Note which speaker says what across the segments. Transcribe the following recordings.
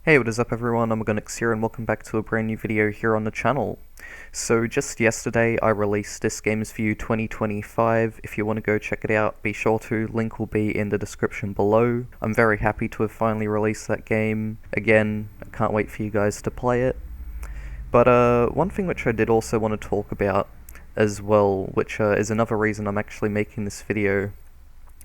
Speaker 1: Hey, what is up everyone, Omogonix here and welcome back to a brand new video here on the channel. So just yesterday I released This Game's View 2025. If you want to go check it out, be sure to, link will be in the description below. I'm very happy to have finally released that game. Again, I can't wait for you guys to play it. But one thing which I did also want to talk about as well, which is another reason I'm actually making this video,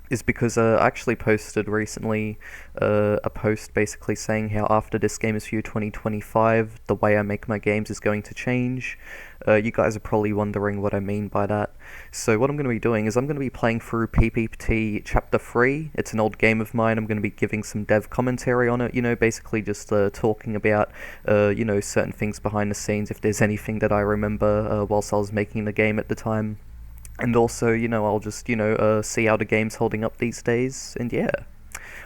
Speaker 1: is because I actually posted recently a post basically saying how after This Game's View 2025, the way I make my games is going to change. You guys are probably wondering what I mean by that. So what I'm going to be doing is I'm going to be playing through PPT Chapter 3. It's an old game of mine. I'm going to be giving some dev commentary on it, basically just talking about, certain things behind the scenes, if there's anything that I remember whilst I was making the game at the time. And also, I'll just, see how the game's holding up these days, and yeah.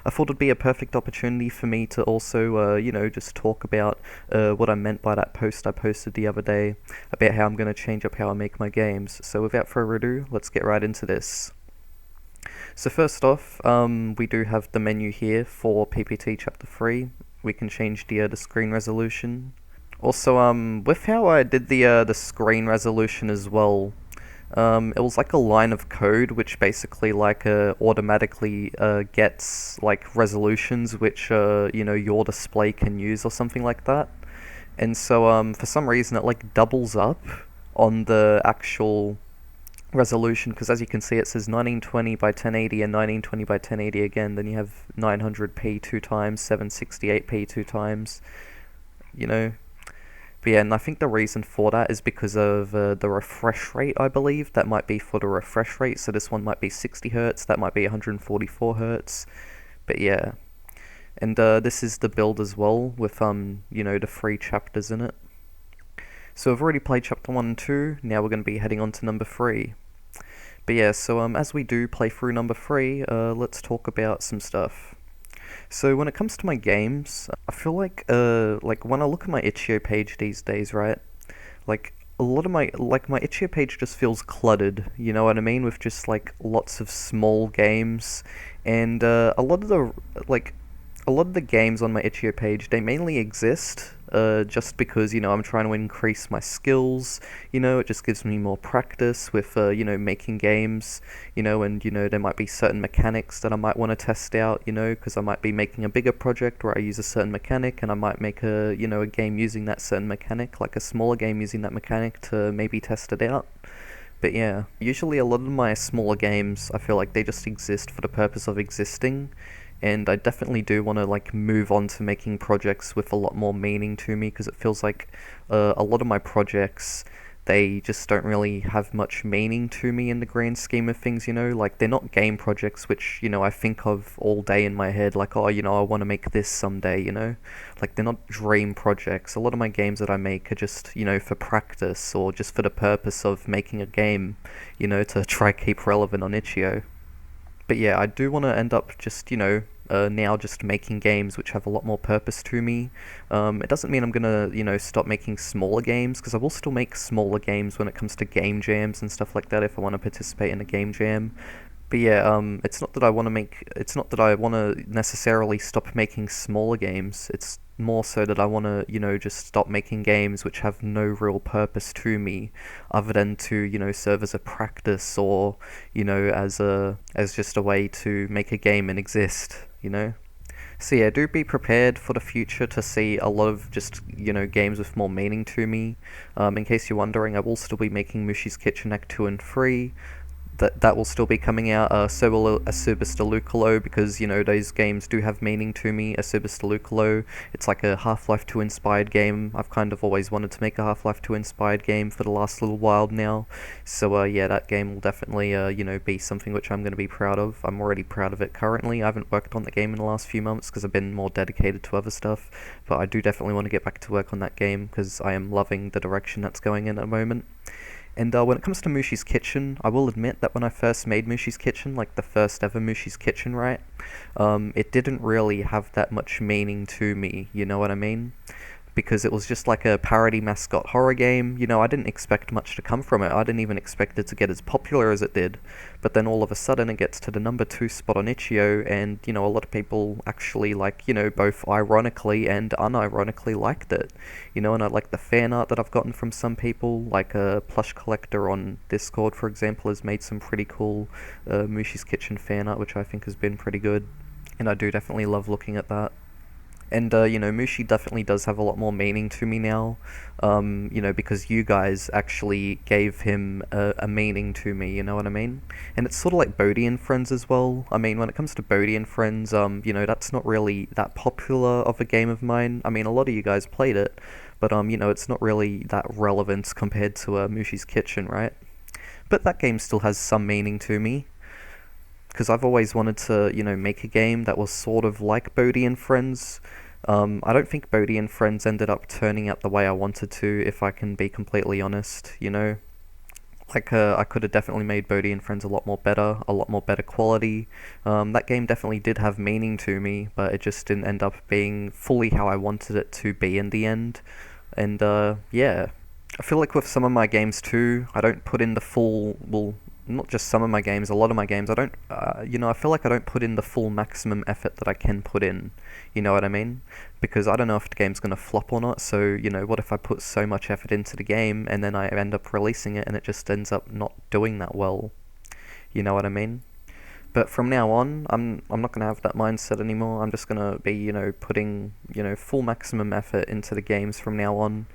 Speaker 1: I thought it'd be a perfect opportunity for me to also, just talk about what I meant by that post I posted the other day, about how I'm going to change up how I make my games. So without further ado, let's get right into this. So first off, we do have the menu here for PPT Chapter 3. We can change the screen resolution. Also, with how I did the screen resolution as well, it was like a line of code which basically automatically gets like resolutions which your display can use or something like that. And so for some reason it like doubles up on the actual resolution, because as you can see it says 1920 by 1080 and 1920 by 1080 again, then you have 900p two times, 768p two times, you know. But yeah, and I think the reason for that is because of the refresh rate, I believe. That might be for the refresh rate, so this one might be 60 Hz, that might be 144 Hz. But yeah. And this is the build as well, with, the 3 chapters in it. So I've already played chapter 1 and 2, now we're going to be heading on to number 3. But yeah, so as we do play through number 3, let's talk about some stuff. So when it comes to my games, I feel like when I look at my itch.io page these days, right? Like a lot of my itch.io page just feels cluttered, you know what I mean? With just like lots of small games, and a lot of the games on my itch.io page, they mainly exist just because, I'm trying to increase my skills, it just gives me more practice with, making games, and, there might be certain mechanics that I might want to test out, because I might be making a bigger project where I use a certain mechanic, and I might make a game using that certain mechanic, like a smaller game using that mechanic to maybe test it out. But yeah, usually a lot of my smaller games, I feel like they just exist for the purpose of existing, and I definitely do want to move on to making projects with a lot more meaning to me, because it feels like a lot of my projects, they just don't really have much meaning to me in the grand scheme of things, like they're not game projects which, I think of all day in my head, like, oh, I want to make this someday, like they're not dream projects. A lot of my games that I make are just, for practice, or just for the purpose of making a game, to try keep relevant on itch.io. But yeah, I do want to end up just, now just making games which have a lot more purpose to me. It doesn't mean I'm gonna, stop making smaller games, because I will still make smaller games when it comes to game jams and stuff like that if I want to participate in a game jam. But yeah, it's not that I want to necessarily stop making smaller games. It's more so that I want to, just stop making games which have no real purpose to me, other than to, serve as a practice, or, as just a way to make a game and exist. So yeah, do be prepared for the future to see a lot of just, games with more meaning to me. In case you're wondering, I will still be making Mushi's Kitchen Act 2 and 3. That will still be coming out, so will Asubis Delucolo, because, those games do have meaning to me. Asubis Delucolo, it's like a Half-Life 2 inspired game. I've kind of always wanted to make a Half-Life 2 inspired game for the last little while now. So, yeah, that game will definitely, be something which I'm going to be proud of. I'm already proud of it currently. I haven't worked on the game in the last few months because I've been more dedicated to other stuff, but I do definitely want to get back to work on that game, because I am loving the direction that's going in at the moment. And when it comes to Mushi's Kitchen, I will admit that when I first made Mushi's Kitchen, like the first ever Mushi's Kitchen, right, it didn't really have that much meaning to me, you know what I mean? because it was just like a parody mascot horror game. You know, I didn't expect much to come from it. I didn't even expect it to get as popular as it did. But then all of a sudden it gets to the number 2 spot on itch.io, and, you know, a lot of people actually, like, you know, both ironically and unironically liked it. You know, and I like the fan art that I've gotten from some people, like a Plush Collector on Discord, for example, has made some pretty cool Mushi's Kitchen fan art, which I think has been pretty good. And I do definitely love looking at that. And, you know, Mushi definitely does have a lot more meaning to me now, you know, because you guys actually gave him a meaning to me, you know what I mean? And it's sort of like Bodhi and Friends as well. I mean, when it comes to Bodhi and Friends, you know, that's not really that popular of a game of mine. I mean, a lot of you guys played it, but, you know, it's not really that relevant compared to Mushi's Kitchen, right? But that game still has some meaning to me, because I've always wanted to, you know, make a game that was sort of like Bodhi and Friends. I don't think Bodhi and Friends ended up turning out the way I wanted to, if I can be completely honest, you know? Like, I could have definitely made Bodhi and Friends a lot more better quality. That game definitely did have meaning to me, but it just didn't end up being fully how I wanted it to be in the end. And, yeah. I feel like with some of my games too, I don't put in the full, well, not just some of my games, a lot of my games, I don't, you know, I feel like I don't put in the full maximum effort that I can put in, you know what I mean? Because I don't know if the game's gonna flop or not, so, you know, what if I put so much effort into the game, and then I end up releasing it, and it just ends up not doing that well, you know what I mean? But from now on, I'm not gonna have that mindset anymore. I'm just gonna be, you know, putting, you know, full maximum effort into the games from now on.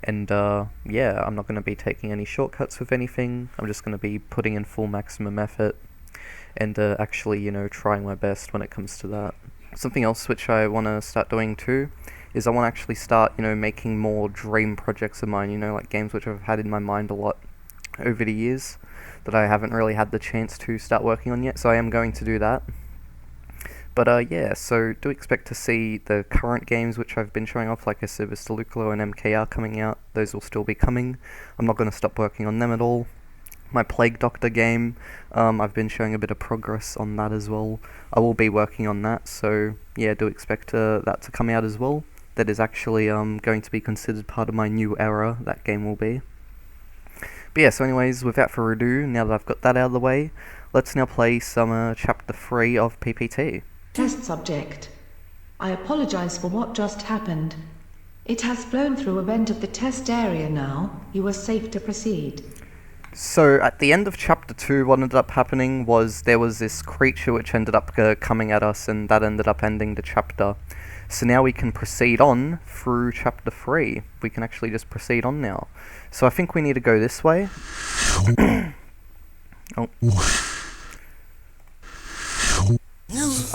Speaker 1: And, yeah, I'm not gonna be taking any shortcuts with anything. I'm just gonna be putting in full maximum effort and, actually, you know, trying my best when it comes to that. Something else which I want to start doing too is I want to actually start, you know, making more dream projects of mine, you know, like games which I've had in my mind a lot over the years that I haven't really had the chance to start working on yet, so I am going to do that. But, yeah, so do expect to see the current games which I've been showing off, like I said, with Lucolo and MKR coming out. Those will still be coming. I'm not going to stop working on them at all. My Plague Doctor game, I've been showing a bit of progress on that as well. I will be working on that, so yeah, do expect that to come out as well. That is actually going to be considered part of my new era, that game will be. But yeah, so anyways, without further ado, now that I've got that out of the way, let's now play some Chapter 3 of PPT.
Speaker 2: Test subject. I apologize for what just happened. It has flown through a vent of the test area now. You are safe to proceed.
Speaker 1: So, at the end of Chapter 2, what ended up happening was there was this creature which ended up coming at us, and that ended up ending the chapter. So now we can proceed on through Chapter 3. We can actually just proceed on now. So I think we need to go this way. Oh.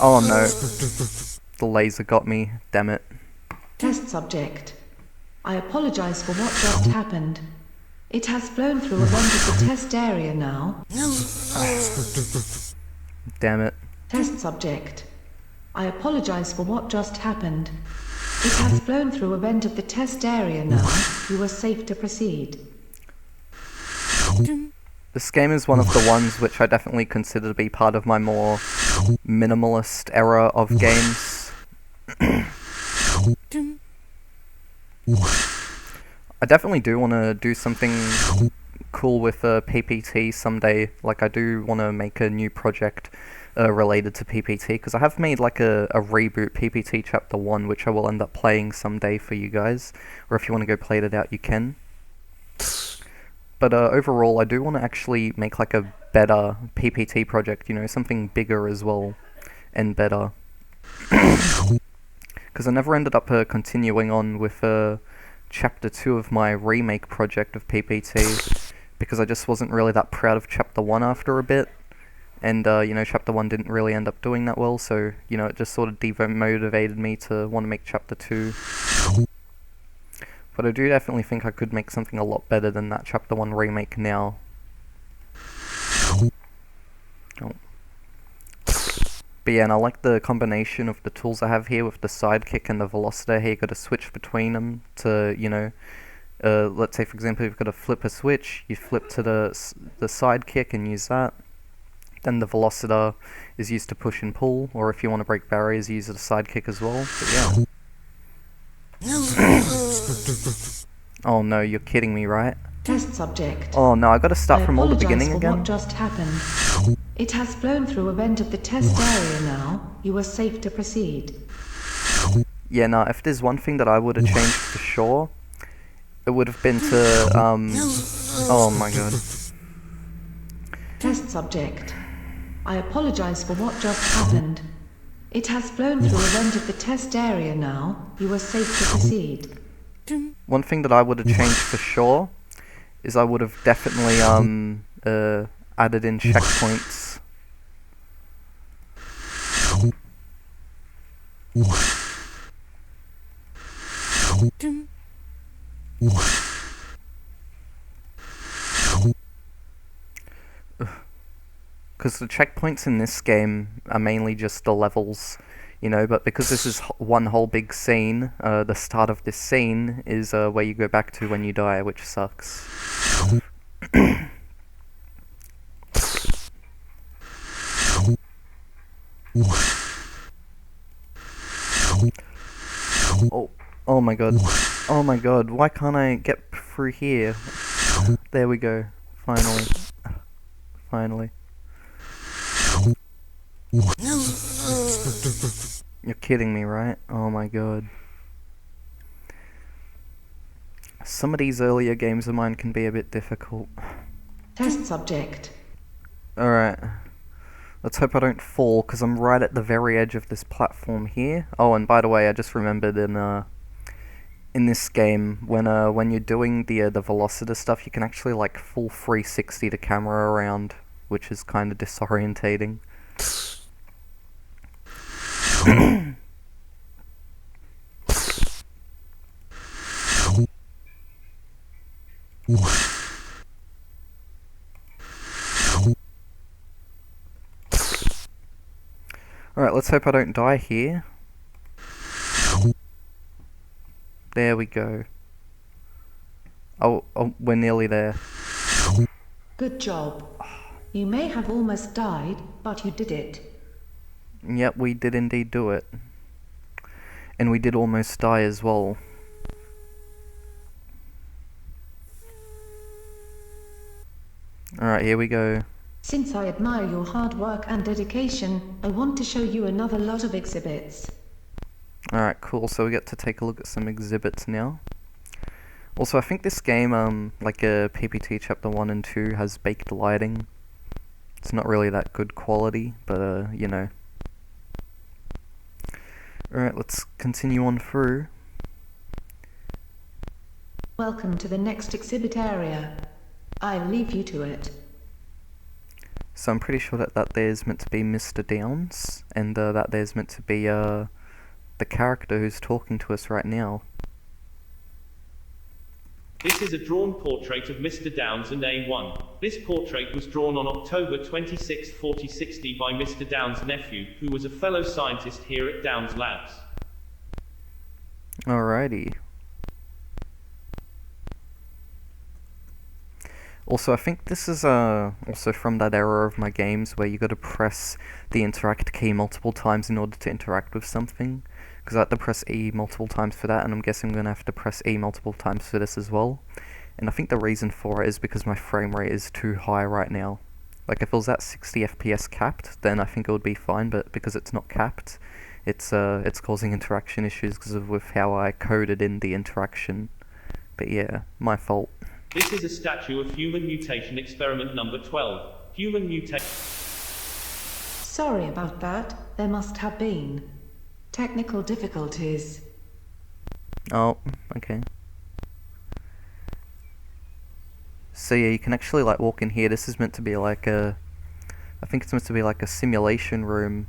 Speaker 1: Oh no. The laser got me, damn it.
Speaker 2: Test subject. I apologize for what just happened. It has flown through a vent of the test area now.
Speaker 1: Damn it.
Speaker 2: Test subject. I apologize for what just happened. It has flown through a vent of the test area now. You are safe to proceed.
Speaker 1: This game is one of the ones which I definitely consider to be part of my more minimalist era of games. I definitely do want to do something cool with PPT someday. Like, I do want to make a new project related to PPT, because I have made like a reboot PPT Chapter 1, which I will end up playing someday for you guys, or if you want to go play it out, you can. But overall, I do want to actually make like a better PPT project, you know, something bigger as well, and better. Because I never ended up continuing on with Chapter 2 of my remake project of PPT, because I just wasn't really that proud of Chapter 1 after a bit, and, you know, Chapter 1 didn't really end up doing that well, so, you know, it just sort of demotivated me to want to make Chapter 2. But I do definitely think I could make something a lot better than that Chapter 1 remake now. Oh. But yeah, and I like the combination of the tools I have here with the sidekick and the velociter. Here you got to switch between them to, you know, let's say for example you've got to flip a switch, you flip to the sidekick and use that. Then the velociter is used to push and pull, or if you want to break barriers, use the sidekick as well. But yeah. Oh no, you're kidding me, right?
Speaker 2: Test subject.
Speaker 1: Oh no, I gotta start
Speaker 2: I
Speaker 1: from all the
Speaker 2: apologize
Speaker 1: beginning
Speaker 2: for
Speaker 1: again?
Speaker 2: what just happened. It has flown through a vent of the test area now. You are safe to proceed.
Speaker 1: Yeah, no, if there's one thing that I would have changed for sure, it would have been to, oh my god.
Speaker 2: Test subject. I apologize for what just happened. It has flown through a vent of the test area now. You are safe to proceed.
Speaker 1: One thing that I would have changed for sure is I would have definitely, added in checkpoints. Because the checkpoints in this game are mainly just the levels, you know, but because this is one whole big scene, the start of this scene is where you go back to when you die, which sucks. Oh, oh my god. Oh my god, why can't I get through here? There we go. Finally. Finally. You're kidding me, right? Oh my god. Some of these earlier games of mine can be a bit difficult.
Speaker 2: Test subject.
Speaker 1: Alright. Let's hope I don't fall, because I'm right at the very edge of this platform here. Oh, and by the way, I just remembered in this game, when you're doing the Velociter stuff, you can actually, like, full 360 the camera around, which is kind of disorientating. Alright, let's hope I don't die here. There we go. Oh, we're nearly there.
Speaker 2: Good job. You may have almost died, but you did it.
Speaker 1: Yep, we did indeed do it. And we did almost die as well. Alright, here we go.
Speaker 2: Since I admire your hard work and dedication, I want to show you another lot of exhibits.
Speaker 1: Alright, cool, so we get to take a look at some exhibits now. Also, I think this game, like a PPT Chapter 1 and 2, has baked lighting. It's not really that good quality, but, you know. Alright, let's continue on through.
Speaker 2: Welcome to the next exhibit area. I'll leave you to it.
Speaker 1: So I'm pretty sure that there's meant to be Mr. Downs, and that there's meant to be the character who's talking to us right now.
Speaker 3: This is a drawn portrait of Mr. Downs and A1. This portrait was drawn on October 26, 4060 by Mr. Downs' nephew, who was a fellow scientist here at Downs Labs.
Speaker 1: Alrighty. Also, I think this is also from that era of my games where you gotta press the interact key multiple times in order to interact with something. Because I had to press E multiple times for that, and I'm guessing I'm gonna have to press E multiple times for this as well. And I think the reason for it is because my frame rate is too high right now. Like, if it was at 60 FPS capped, then I think it would be fine, but because it's not capped, it's causing interaction issues because of with how I coded in the interaction. But yeah, my fault.
Speaker 3: This is a statue of human mutation experiment number 12. Human mutation.
Speaker 2: Sorry about that. There must have been technical difficulties.
Speaker 1: Oh, okay. So yeah, you can actually like walk in here. This is meant to be like I think it's meant to be like a simulation room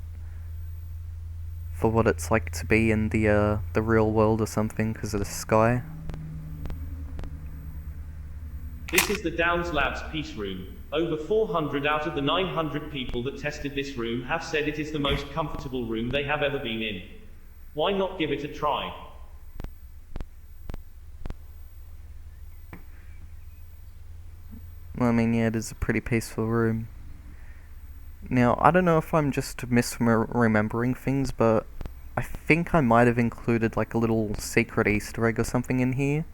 Speaker 1: for what it's like to be in the real world or something because of the sky.
Speaker 3: This is the Downs Labs Peace Room. Over 400 out of the 900 people that tested this room have said it is the most comfortable room they have ever been in. Why not give it a try?
Speaker 1: Well, I mean, yeah, it is a pretty peaceful room. Now, I don't know if I'm just misremembering things, but I think I might have included like a little secret Easter egg or something in here,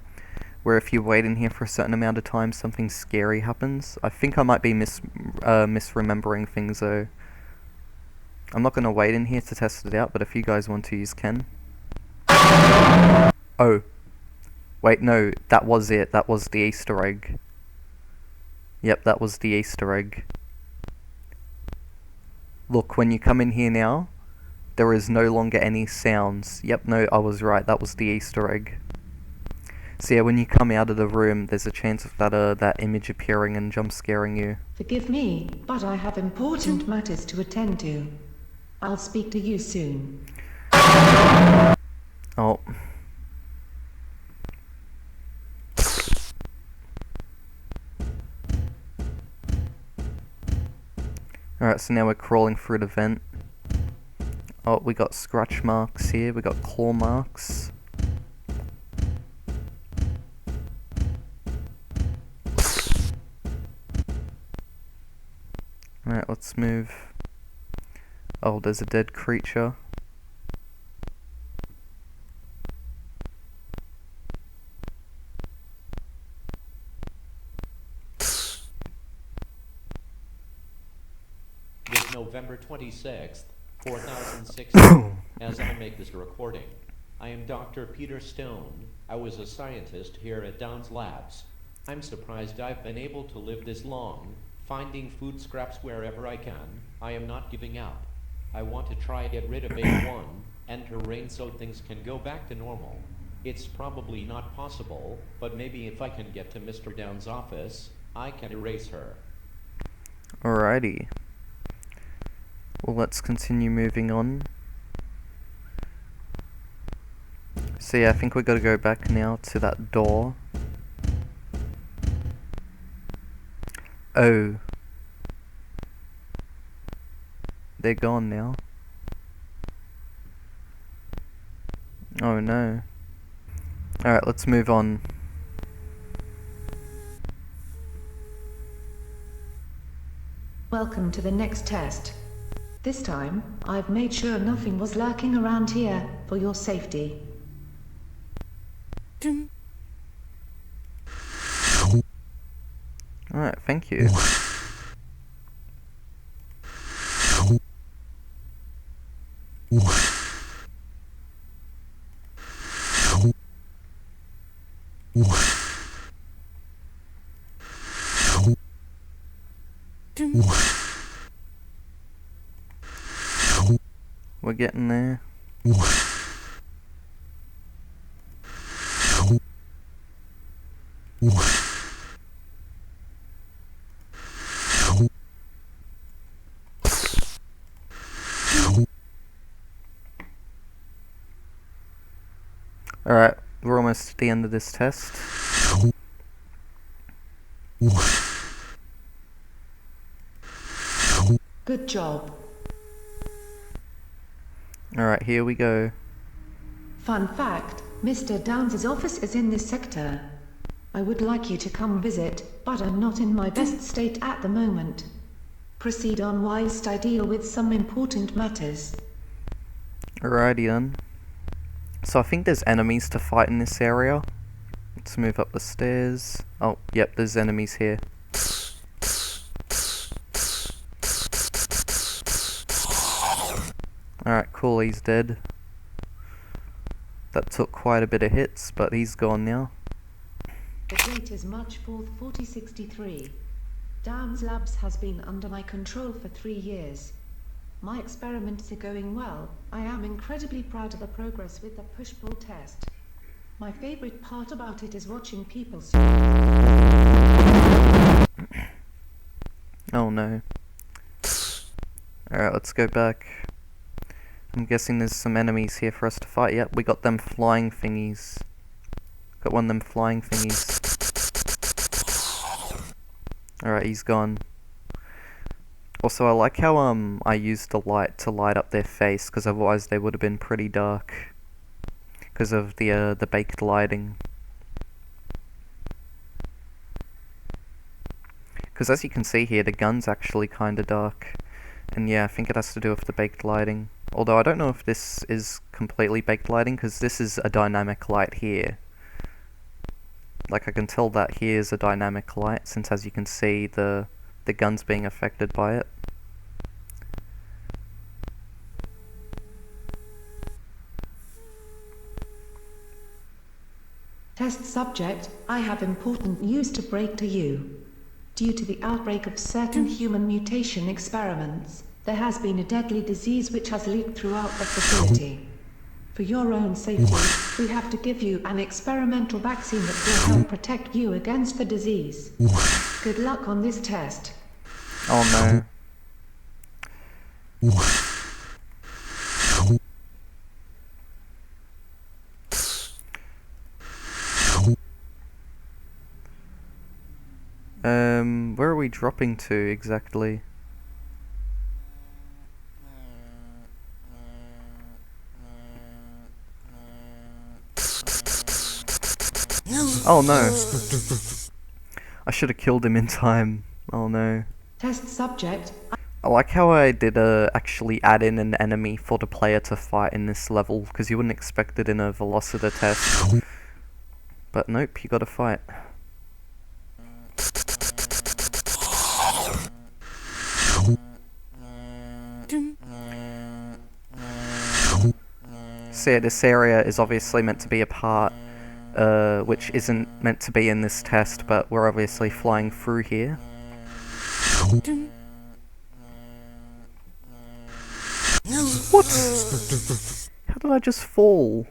Speaker 1: where if you wait in here for a certain amount of time, something scary happens. I think I might be misremembering things though. I'm not gonna wait in here to test it out, but if you guys want to, you can. Oh. Wait, no, that was it. That was the Easter egg. Yep, that was the Easter egg. Look, when you come in here now, there is no longer any sounds. Yep, no, I was right. That was the Easter egg. So yeah, when you come out of the room, there's a chance of that image appearing and jump scaring you.
Speaker 2: Forgive me, but I have important matters to attend to. I'll speak to you soon.
Speaker 1: Oh. Alright, so now we're crawling through the vent. Oh, we got scratch marks here, we got claw marks. Alright, let's move. Oh, there's a dead creature.
Speaker 4: It's November 26th, 4016, as I make this recording. I am Dr. Peter Stone. I was a scientist here at Downs Labs. I'm surprised I've been able to live this long, finding food scraps wherever I can. I am not giving up. I want to try get rid of A1, enter rain so things can go back to normal. It's probably not possible, but maybe if I can get to Mr. Downs' office, I can erase her.
Speaker 1: Alrighty. Well, let's continue moving on. So yeah, I think we gotta go back now to that door. Oh. They're gone now. Oh no. Alright, let's move on.
Speaker 2: Welcome to the next test. This time, I've made sure nothing was lurking around here for your safety.
Speaker 1: Alright, thank you. We're getting there. Alright, we're almost at the end of this test.
Speaker 2: Good job.
Speaker 1: Alright, here we go.
Speaker 2: Fun fact, Mr. Downs' office is in this sector. I would like you to come visit, but I'm not in my best state at the moment. Proceed on whilst I deal with some important matters.
Speaker 1: Alrighty then. So I think there's enemies to fight in this area. Let's move up the stairs. Oh, yep, there's enemies here. Alright, cool, he's dead. That took quite a bit of hits, but he's gone now.
Speaker 2: The date is March 4th, 4063. Downs Labs has been under my control for 3 years. My experiments are going well. I am incredibly proud of the progress with the push-pull test. My favorite part about it is watching people
Speaker 1: Oh no. Alright, let's go back. I'm guessing there's some enemies here for us to fight. Yep, we got them flying thingies. Got one of them flying thingies. Alright, he's gone. Also, I like how I used the light to light up their face, because otherwise they would have been pretty dark. Because of the baked lighting. Because as you can see here, the gun's actually kinda dark. And yeah, I think it has to do with the baked lighting. Although I don't know if this is completely baked lighting, because this is a dynamic light here. Like, I can tell that here is a dynamic light, since as you can see, the gun's being affected by it.
Speaker 2: Test subject, I have important news to break to you. Due to the outbreak of certain human mutation experiments, there has been a deadly disease which has leaked throughout the facility. For your own safety, we have to give you an experimental vaccine that will help protect you against the disease. Good luck on this test.
Speaker 1: Oh no. Where are we dropping to exactly? Oh no. I should have killed him in time. Oh no.
Speaker 2: Test subject.
Speaker 1: I like how I did actually add in an enemy for the player to fight in this level, because you wouldn't expect it in a Velociter test. But nope, you gotta fight. So yeah, this area is obviously meant to be a part which isn't meant to be in this test, but we're obviously flying through here. What? How did I just fall?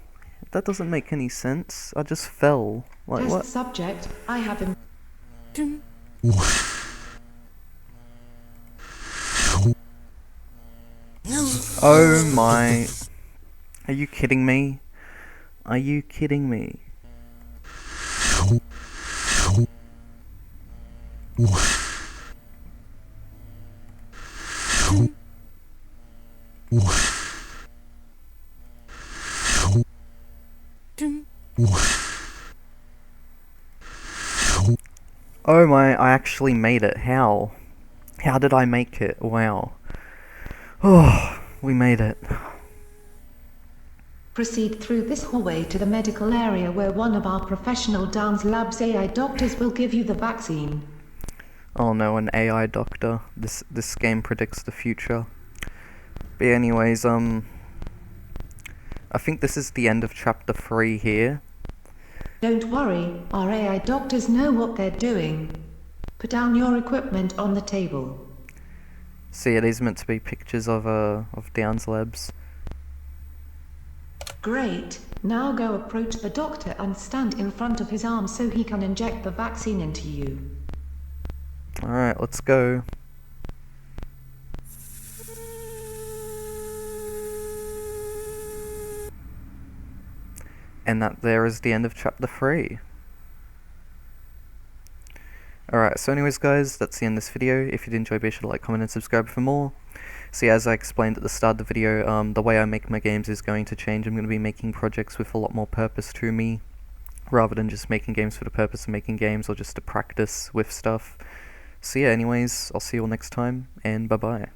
Speaker 1: That doesn't make any sense. I just fell. Like,
Speaker 2: Test
Speaker 1: what?
Speaker 2: subject, I have in
Speaker 1: Oh my... Are you kidding me? Are you kidding me? Oh my, I actually made it. How? How did I make it? Wow. Oh, we made it.
Speaker 2: Proceed through this hallway to the medical area where one of our professional Downs Labs AI doctors will give you the vaccine.
Speaker 1: Oh no, an AI doctor. This game predicts the future. But anyways, I think this is the end of chapter 3 here.
Speaker 2: Don't worry, our AI doctors know what they're doing. Put down your equipment on the table.
Speaker 1: See, it is meant to be pictures of Downs Labs.
Speaker 2: Great. Now go approach the doctor and stand in front of his arm so he can inject the vaccine into you.
Speaker 1: Alright, let's go. And that there is the end of chapter 3. Alright, so anyways guys, that's the end of this video. If you did enjoy, be sure to like, comment and subscribe for more. See, as I explained at the start of the video, the way I make my games is going to change. I'm going to be making projects with a lot more purpose to me, rather than just making games for the purpose of making games or just to practice with stuff. So yeah, anyways, I'll see you all next time, and bye bye.